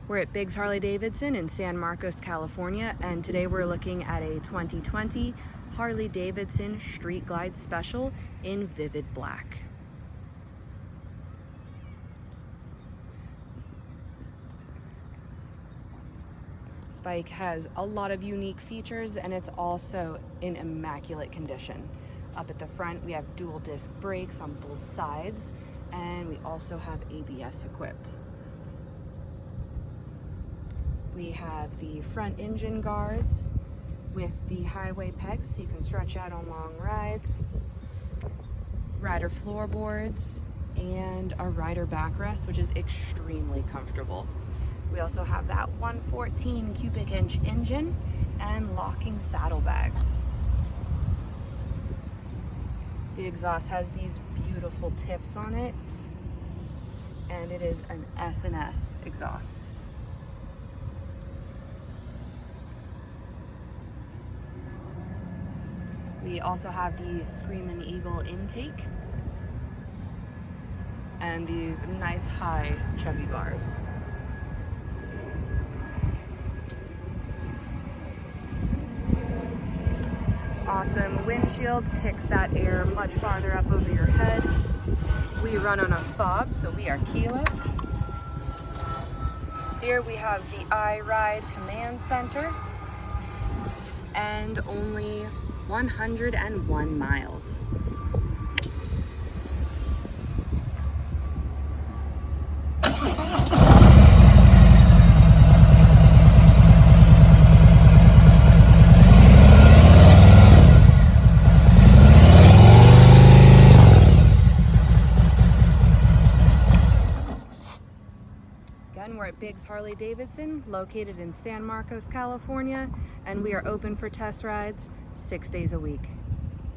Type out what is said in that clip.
We're at Biggs Harley Davidson in San Marcos, California, and today we're looking at a 2020 Harley Davidson Street Glide Special in vivid black. This bike has a lot of unique features and it's also in immaculate condition. Up at the front we have dual disc brakes on both sides, and we also have ABS equipped. We have the front engine guards with the highway pegs so you can stretch out on long rides, rider floorboards, and a rider backrest, which is extremely comfortable. We also have that 114 cubic inch engine and locking saddlebags. The exhaust has these beautiful tips on it, and it is an S&S exhaust. We also have the Screamin' Eagle intake and these nice high chubby bars. Awesome windshield, kicks that air much farther up over your head. We run on a fob, so we are keyless. Here we have the iRide command center and only 101 miles. Again, we're at Biggs Harley Davidson, located in San Marcos, California, and we are open for test rides 6 days a week.